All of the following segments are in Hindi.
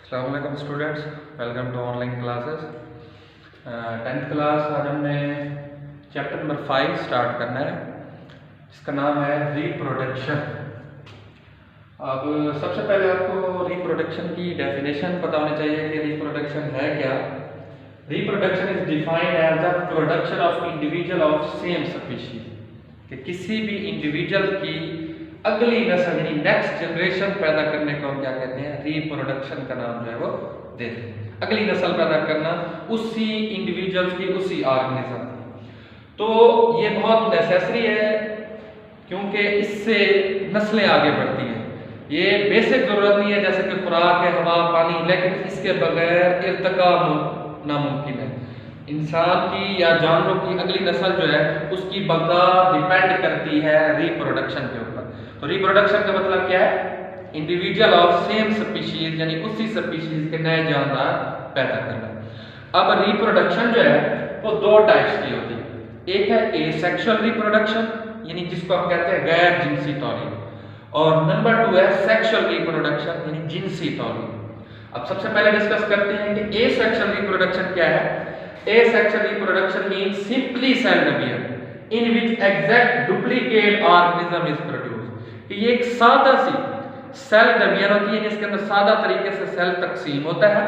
अस्सलामुअलैकुम students, welcome to online classes. 10th class आज हमने चैप्टर नंबर 5 स्टार्ट करना है, जिसका नाम है रिप्रोडक्शन। अब सबसे पहले आपको रिप्रोडक्शन की डेफिनेशन पता होनी चाहिए कि रिप्रोडक्शन है क्या। Reproduction is defined as the production of individual of same species, कि किसी भी इंडिविजुअल की अगली नस्ल यानी नेक्स्ट जनरेशन पैदा करने को हम क्या कहते हैं, रिप्रोडक्शन का नाम जो है वो देते हैं। अगली नस्ल पैदा करना उसी इंडिविजुअल की, उसी ऑर्गेनिज्म की। तो ये बहुत नेसेसरी है क्योंकि इससे नस्लें आगे बढ़ती हैं। ये बेसिक जरूरत नहीं है जैसे कि खुराक है, हवा, पानी, लेकिन इसके बगैर इर्तिका नामुमकिन है। इंसान की या जानवरों की अगली नस्ल जो है उसकी बका डिपेंड करती है रिप्रोडक्शन के ऊपर। तो रिप्रोडक्शन का मतलब क्या है? इंडिविजुअल ऑफ सेम स्पीशीज यानी उसी स्पीशीज के नए जानदार पैदा करना। अब रिप्रोडक्शन जो है वो दो टाइप्स की होती है। एक है एसेक्सुअल रिप्रोडक्शन यानी जिसको हम कहते हैं गैर जिनसी तौलीद, और नंबर 2 है सेक्सुअल रिप्रोडक्शन यानी जिनसी तौलीद। अब सबसे पहले डिस्कस करते हैं कि एसेक्सुअल रिप्रोडक्शन क्या है। Asexual reproduction means simply cell division in which exact duplicate organism is produced। कि ये एक सादा सी सेल डिवीजन होती है जिसके अंदर सादा तरीके से सेल तकसीम होता है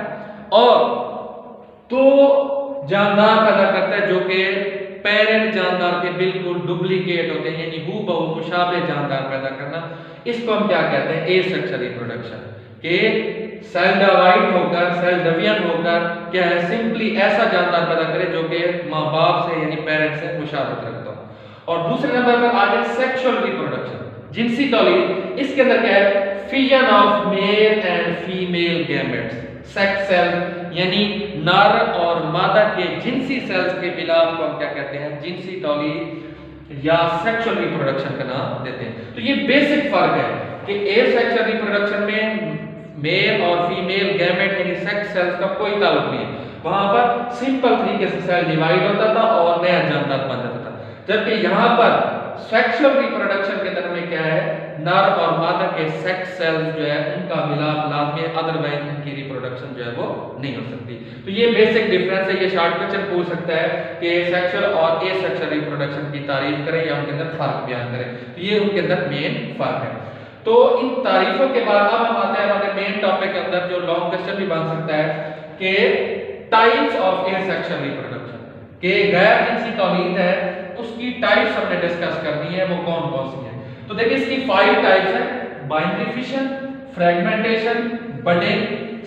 और तो जानदार पैदा करता है जो कि पेरेंट जानदार के बिल्कुल डुप्लीकेट होते हैं, यानी हूबहू मुशाबे जानदार पैदा करना। इसको हम क्या कहते हैं? Asexual reproduction. कि सेल डिवाइड होकर, सेल डिवीजन होकर क्या है, सिंपली ऐसा जानदार पैदा करे जो कि माँ बाप से यानी पेरेंट से मुशाबहत रखता हो। और दूसरे नंबर पर आ जाए सेक्सुअल रिप्रोडक्शन, जिनसी तौलीद। इसके अंदर क्या है? Fission of male and female gametes. Sex cell यानी नर और मादा के जिनसी सेल्स के मिलाप को हम क्या कहते हैं? जिनसी तौलीद या सेक्सुअल रिप्रोडक्शन का नाम देते हैं। तो ये बेसिक फर्क है कि एसेक्सुअल रिप्रोडक्शन में मेल और फीमेल गैमेट यानी सेक्स सेल्स का कोई ताल्लुक नहीं है। वहां पर सिंपल तरीके से सेल डिवाइड होता था और नया जानदार बन जाता था। जबकि यहाँ पर सेक्सुअल रिप्रोडक्शन के अंदर में क्या है, नर और मादा के सेक्स सेल्स जो है उनका मिलाप लाजमी है, अदरवाइज उनकी रिप्रोडक्शन जो है वो नहीं हो सकती। तो ये बेसिक डिफरेंस है। ये शॉर्ट क्वेश्चन पूछ सकता है कि सेक्सुअल और एसेक्सुअल रिप्रोडक्शन की तारीफ करें या उनके अंदर फर्क बयान करें। तो ये उनके अंदर मेन फर्क है। तो इन तारीफों के बाद अब हम आते हैं हमारे मेन टॉपिक के अंदर, जो लॉन्ग क्वेश्चन भी बन सकता है कि टाइप्स ऑफ एसेक्सुअल रिप्रोडक्शन, के गैर जिनसी तौलीद है उसकी टाइप्स हमने डिस्कस करनी है, वो कौन कौन सी हैं। तो देखिए इसकी 5 टाइप्स हैं: binary fission, fragmentation, budding,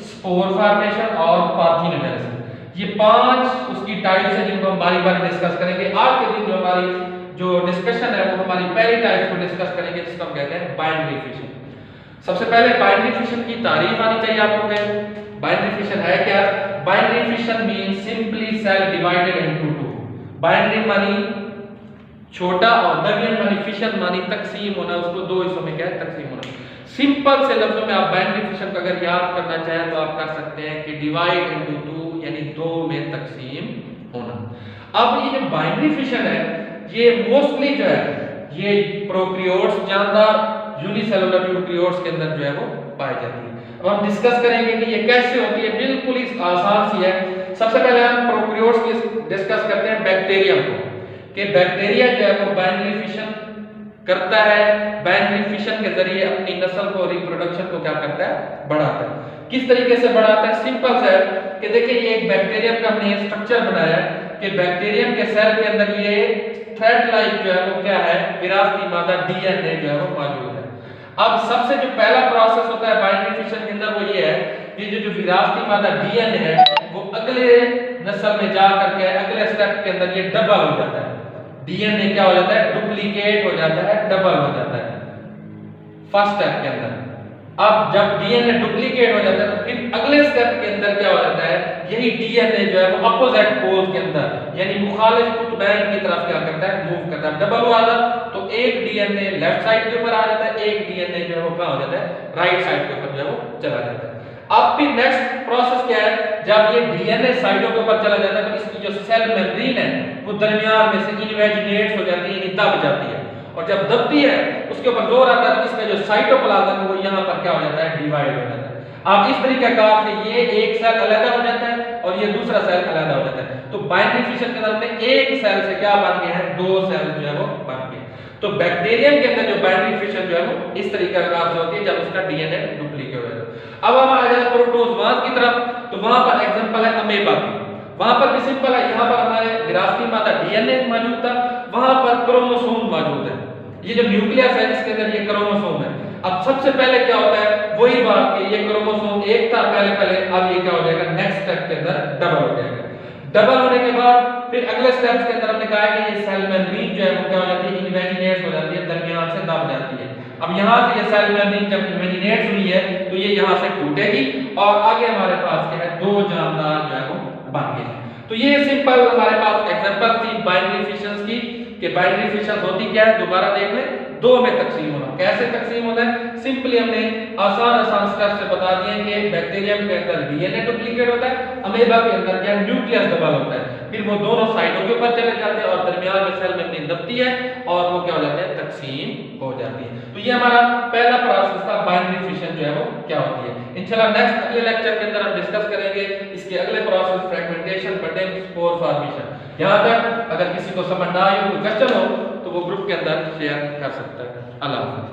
spore formation और पार्थिनोजेनेसिस। ये 5 उसकी टाइप्स हैं जिनको हम बारी बारी डिस्कस करेंगे। आज के दिन जो हमारी जो डिस्कशन है वो हमारी पहली टाइप को डिस्कस करेंगे जिसको हम कहते हैं बाइनरी फिशन। सबसे पहले बाइनरी फिशन की तारीफ आनी चाहिए आपको कि बाइनरी फिशन है क्या। Binary fission means simply cell divided into two. Binary मानी छोटा और डिवीजन मानी फिशन मानी तकसीम होना, उसको दो हिस्सों में क्या है, तकसीम होना। सिंपल से लफ्जों में आप बाइनरी फिशन को अगर याद करना चाहें तो आप कर सकते हैं कि डिवाइड इनटू टू यानी दो में तकसीम होना। अब ये जो बाइनरी फिशन है ये मोस्टली जो है ये प्रोकैरियोट्स जानदार यूनिसेलुलर यूकैरियोट्स के अंदर जो है वो पाई जाती है। अब हम डिस्कस करेंगे कि ये कैसे होती है। बिल्कुल इस आसान सी है। सबसे पहले हम प्रोकैरियोट्स की डिस्कस करते हैं बैक्टीरिया को, कि बैक्टीरिया जो है वो बाइनरी फिशन करता है। बाइनरी फिशन के जरिए अपनी नस्ल को, रिप्रोडक्शन को क्या करता है, बढ़ाता है। किस तरीके से बढ़ाता है? सिंपल सा है कि देखिए ये एक बैक्टीरियम का हमने स्ट्रक्चर बनाया है कि बैक्टीरियम के सेल के अंदर ये थ्रेड लाइक जो है वो क्या है, विरासती मादा डीएनए जो है वो मौजूद है। अब सबसे जो पहला प्रोसेस होता है बाइनरी फिशन के अंदर वो ये है कि जो विरासती मादा डीएनए है वो अगले नस्ल में जा करके अगले स्टेप के अंदर ये डबल हो जाता है। डीएनए क्या हो जाता है, डुप्लीकेट हो जाता है, डबल हो जाता है फर्स्ट स्टेप के अंदर। अब जब डीएनए डुप्लीकेट हो जाता है तो फिर अगले स्टेप के अंदर क्या हो जाता है, यही डीएनए जो है वो अपोजिट पोल के अंदर यानी मुखालिफ कुतुबैन की तरफ क्या करता है, मूव करता है। डबल हुआ था तो एक डीएनए लेफ्ट साइड के ऊपर आ जाता है, एक डीएनए जो है वो कहां हो जाता है, राइट साइड के ऊपर जो है वो चला जाता है। अब फिर नेक्स्ट प्रोसेस क्या है, जब ये डीएनए साइडों के ऊपर चला जाता है तो इसकी जो सेल मेम्ब्रेन है वो दरमियान में से इनवेजिनेट हो जाती है, यानी दब जाती है। और जब दबती है उसके ऊपर जोर आता है तो इसका जो साइटोप्लाज्म है वो यहाँ पर क्या हो जाता है, डिवाइड हो जाता है। अब इस तरीके कार से ये एक सेल अलग हो जाता है और ये दूसरा सेल अलग हो जाता है। तो बाइनरी फिशन के अंदर में एक सेल से क्या बन गए हैं, दो सेल जो है वो बन गए। तो बैक्टीरियम के अंदर जो बाइनरी फिशन जो है वो इस तरीके का से होती है जब उसका डीएनए डुप्लीकेट हो जाता है। अब हम आ जाए प्रोटोजोआज की तरफ, तो वहां पर एग्जांपल है अमीबा की। वहां पर भी सिंपल है, यहाँ पर हमारे विरासती मादा डीएनए मौजूद था, वहां पर क्रोमोसोम मौजूद है। ये जो न्यूक्लियस है इसके अंदर ये क्रोमोसोम है। अब सबसे पहले क्या होता है, वही बात कि ये क्रोमोसोम एक था पहले, अब ये क्या हो जाएगा, नेक्स्ट स्टेप के अंदर डबल हो जाएगा। डबल होने के बाद फिर अगले स्टेप्स के अंदर हमने कहा है कि ये सेल मेम्ब्रेन जो है वो क्या हो जाती है, इन्वेजिनेट हो जाती है, दरमियान से दब जाती है। अब यहाँ से ये सेल मेम्ब्रेन जब इन्वेजिनेट हुई है तो ये यहाँ से टूटेगी और आगे हमारे पास क्या है, दो जानदार जो है वो बन गए। तो ये सिंपल हमारे पास एग्जांपल थी बाइनरी फिशंस की, कि बाइनरी फिशंस होती क्या है, दोबारा देख लें, दो में तकसीम होना। कैसे तकसीम होता है, सिंपली हमने आसान स्टेप से बता दिए कि बैक्टीरियम के अंदर डीएनए डुप्लीकेट होता है, अमीबा के अंदर क्या न्यूक्लियस डबल होता है, फिर वो दोनों साइडों के ऊपर चले जाते हैं और दरमियान में सेल मेम्ब्रेन दबती है और वो क्या हो जाते हैं, तकसीम हो जाती है। तो ये हमारा पहला प्रोसेस था, बाइनरी फिशन जो है वो क्या होती है। इंशाल्लाह नेक्स्ट अगले लेक्चर के अंदर हम डिस्कस करेंगे इसके अगले process, fragmentation, budding, spore formation. यहाँ तक अगर किसी को समझ ना आए, कोई क्वेश्चन हो तो वो ग्रुप के अंदर शेयर कर सकता है। अल्लाह हाफ़िज़।